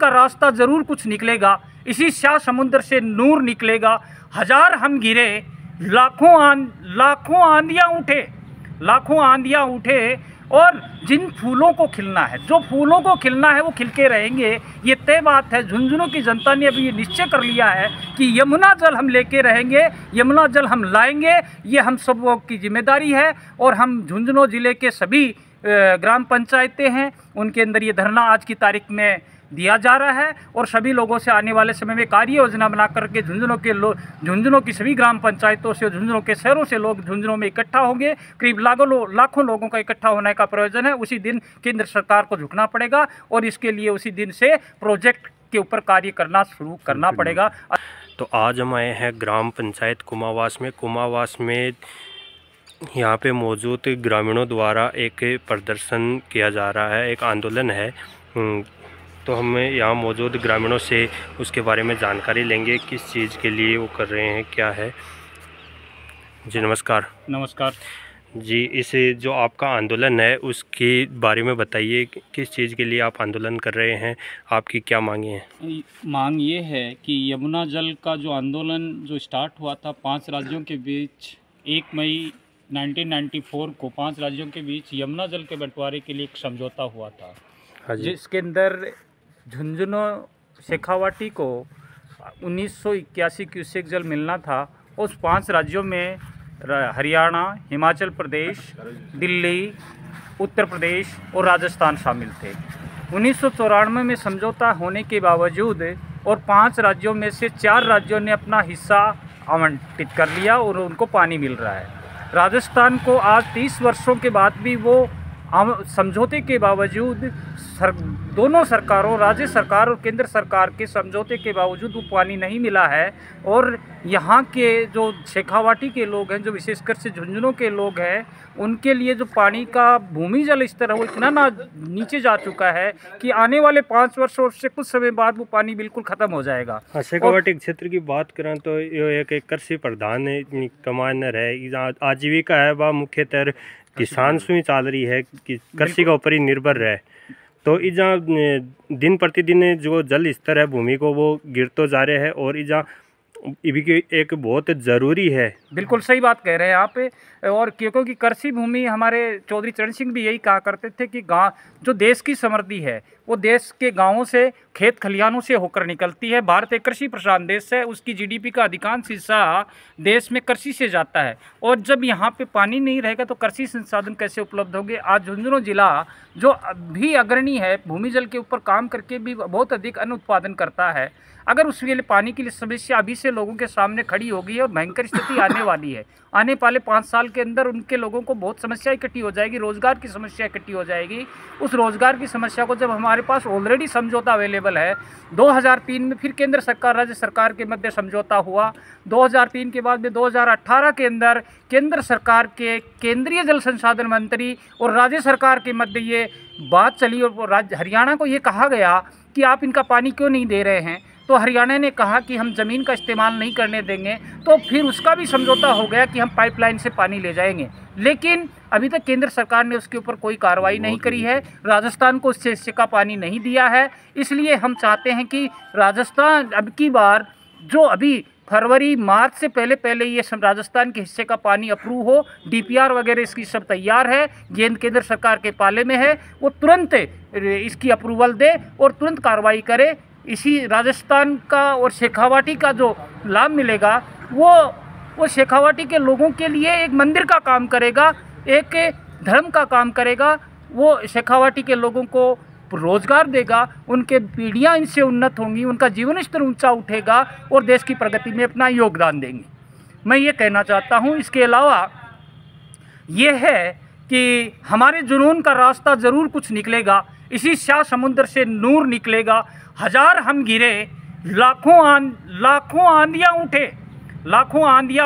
का रास्ता ज़रूर कुछ निकलेगा, इसी शाह समुद्र से नूर निकलेगा। हजार हम गिरे, लाखों आंधियाँ उठे और जिन फूलों को खिलना है, जो फूलों को खिलना है वो खिलके रहेंगे। ये तय बात है। झुंझुनू की जनता ने अभी ये निश्चय कर लिया है कि यमुना जल हम लेके रहेंगे, यमुना जल हम लाएंगे। ये हम सबों की जिम्मेदारी है और हम झुंझुनू ज़िले के सभी ग्राम पंचायतें हैं, उनके अंदर ये धरना आज की तारीख में दिया जा रहा है और सभी लोगों से आने वाले समय में कार्य योजना बना करके झुंझुनू की सभी ग्राम पंचायतों से, झुंझुनू के शहरों से लोग झुंझुनू में इकट्ठा होंगे। करीब लाखों लोगों का इकट्ठा होने का प्रयोजन है। उसी दिन केंद्र सरकार को झुकना पड़ेगा और इसके लिए उसी दिन से प्रोजेक्ट के ऊपर कार्य करना शुरू करना पड़ेगा। तो आज हम आए हैं ग्राम पंचायत कुमावास में यहाँ पे मौजूद ग्रामीणों द्वारा एक प्रदर्शन किया जा रहा है, एक आंदोलन है। तो हम यहाँ मौजूद ग्रामीणों से उसके बारे में जानकारी लेंगे, किस चीज़ के लिए वो कर रहे हैं, क्या है। जी नमस्कार। नमस्कार जी, इस जो आपका आंदोलन है उसके बारे में बताइए, किस चीज़ के लिए आप आंदोलन कर रहे हैं, आपकी क्या मांगे हैं? मांग ये है कि यमुना जल का जो आंदोलन जो स्टार्ट हुआ था 5 राज्यों के बीच 1 मई 1994 को 5 राज्यों के बीच यमुना जल के बंटवारे के लिए एक समझौता हुआ था। हाँ जी। जिसके अंदर झुंझुनू शेखावाटी को 1981 क्यूसेक जल मिलना था। उस 5 राज्यों में हरियाणा, हिमाचल प्रदेश, दिल्ली, उत्तर प्रदेश और राजस्थान शामिल थे। 1994 में समझौता होने के बावजूद और 5 राज्यों में से 4 राज्यों ने अपना हिस्सा आवंटित कर लिया और उनको पानी मिल रहा है। राजस्थान को आज 30 वर्षों के बाद भी वो समझौते के बावजूद दोनों सरकारों, राज्य सरकार और केंद्र सरकार के समझौते के बावजूद वो पानी नहीं मिला है। और यहाँ के जो शेखावाटी के लोग हैं, जो विशेषकर से झुंझुनू के लोग हैं, उनके लिए जो पानी का भूमि जल स्तर है वो इतना नीचे जा चुका है कि आने वाले 5 वर्षों से कुछ समय बाद वो पानी बिल्कुल ख़त्म हो जाएगा। शेखावाटी क्षेत्र की बात करें तो ये एक कृषि प्रधान कमांडर है, आजीविका है वह मुख्यतः किसान से चाल रही है कि कृषि के ऊपर ही निर्भर है। तो इजा दिन प्रतिदिन जो जल स्तर है भूमि को वो गिरते जा रहे हैं और इजा भी एक बहुत ज़रूरी है। बिल्कुल सही बात कह रहे हैं आप। और क्योंकि कृषि भूमि, हमारे चौधरी चरण सिंह भी यही कहा करते थे कि गांव जो देश की समृद्धि है वो देश के गांवों से, खेत खलिहानों से होकर निकलती है। भारत एक कृषि प्रधान देश है, उसकी जीडीपी का अधिकांश हिस्सा देश में कृषि से जाता है। और जब यहाँ पे पानी नहीं रहेगा तो कृषि संसाधन कैसे उपलब्ध होंगे। आज झुंझुनू जिला जो भी अग्रणी है, भूमि जल के ऊपर काम करके भी बहुत अधिक अन्न उत्पादन करता है। अगर उसके लिए पानी की समस्या अभी से लोगों के सामने खड़ी हो गई है और भयंकर स्थिति आने वाली है। आने वाले 5 साल के अंदर उनके लोगों को बहुत समस्या इकट्ठी हो जाएगी, रोज़गार की समस्या इकट्ठी हो जाएगी। उस रोज़गार की समस्या को जब हमारे पास ऑलरेडी समझौता अवेलेबल है, 2003 में फिर केंद्र सरकार राज्य सरकार के मध्य समझौता हुआ। 2003 के बाद में 2018 के अंदर केंद्र सरकार के केंद्रीय जल संसाधन मंत्री और राज्य सरकार के मध्य ये बात चली और हरियाणा को ये कहा गया कि आप इनका पानी क्यों नहीं दे रहे हैं। तो हरियाणा ने कहा कि हम ज़मीन का इस्तेमाल नहीं करने देंगे। तो फिर उसका भी समझौता हो गया कि हम पाइपलाइन से पानी ले जाएंगे। लेकिन अभी तक केंद्र सरकार ने उसके ऊपर कोई कार्रवाई नहीं करी है। राजस्थान को उससे हिस्से का पानी नहीं दिया है। इसलिए हम चाहते हैं कि राजस्थान अब की बार जो अभी फरवरी मार्च से पहले ये सब राजस्थान के हिस्से का पानी अप्रूव हो, डीपीआर वगैरह इसकी सब तैयार है, गेंद केंद्र सरकार के पाले में है, वो तुरंत इसकी अप्रूवल दे और तुरंत कार्रवाई करे। इसी राजस्थान का और शेखावाटी का जो लाभ मिलेगा वो शेखावाटी के लोगों के लिए एक मंदिर का काम करेगा, एक धर्म का काम करेगा। वो शेखावाटी के लोगों को रोजगार देगा, उनके पीढ़ियां इनसे उन्नत होंगी, उनका जीवन स्तर ऊंचा उठेगा और देश की प्रगति में अपना योगदान देंगे। मैं ये कहना चाहता हूँ। इसके अलावा ये है कि हमारे जुनून का रास्ता ज़रूर कुछ निकलेगा, इसी शाह समुद्र से नूर निकलेगा। हजार हम गिरे, लाखों आंधियाँ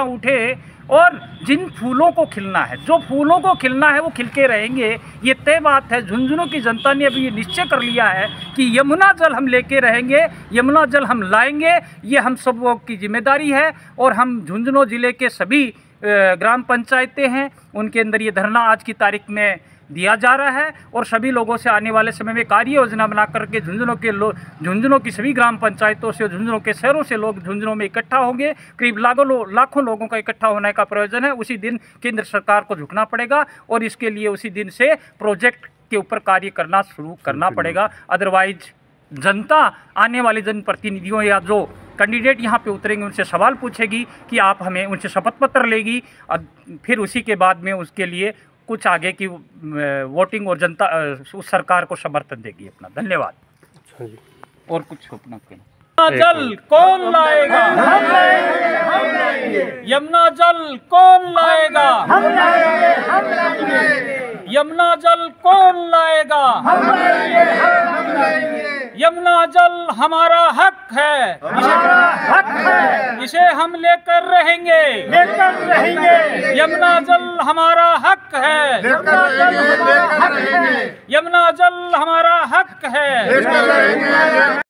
उठे और जिन फूलों को खिलना है, जो फूलों को खिलना है वो खिलके रहेंगे। ये तय बात है। झुंझुनू की जनता ने अभी ये निश्चय कर लिया है कि यमुना जल हम लेके रहेंगे, यमुना जल हम लाएंगे। ये हम सबों की जिम्मेदारी है और हम झुंझुनू ज़िले के सभी ग्राम पंचायतें हैं, उनके अंदर ये धरना आज की तारीख में दिया जा रहा है और सभी लोगों से आने वाले समय में कार्य योजना बना करके झुंझुनू की सभी ग्राम पंचायतों से, झुंझुनू के शहरों से लोग झुंझुनू में इकट्ठा होंगे। करीब लाखों लोगों का इकट्ठा होने का प्रयोजन है। उसी दिन केंद्र सरकार को झुकना पड़ेगा और इसके लिए उसी दिन से प्रोजेक्ट के ऊपर कार्य करना शुरू करना पड़ेगा। अदरवाइज जनता आने वाले जनप्रतिनिधियों या जो कैंडिडेट यहाँ पे उतरेंगे उनसे सवाल पूछेगी कि आप हमें, उनसे शपथ पत्र लेगी और फिर उसी के बाद में उसके लिए कुछ आगे की वोटिंग और जनता उस सरकार को समर्थन देगी अपना। धन्यवाद। और कुछ अपना कहना। जल कौन लाएगा? हम लाएंगे। यमुना जल कौन लाएगा? हम लाएंगे। यमुना जल कौन लाएगा? हम लाएंगे। यमुना जल हमारा हक है, इसे हम लेकर रहेंगे। यमुना जल हमारा हक है, यमुना जल हमारा हक है।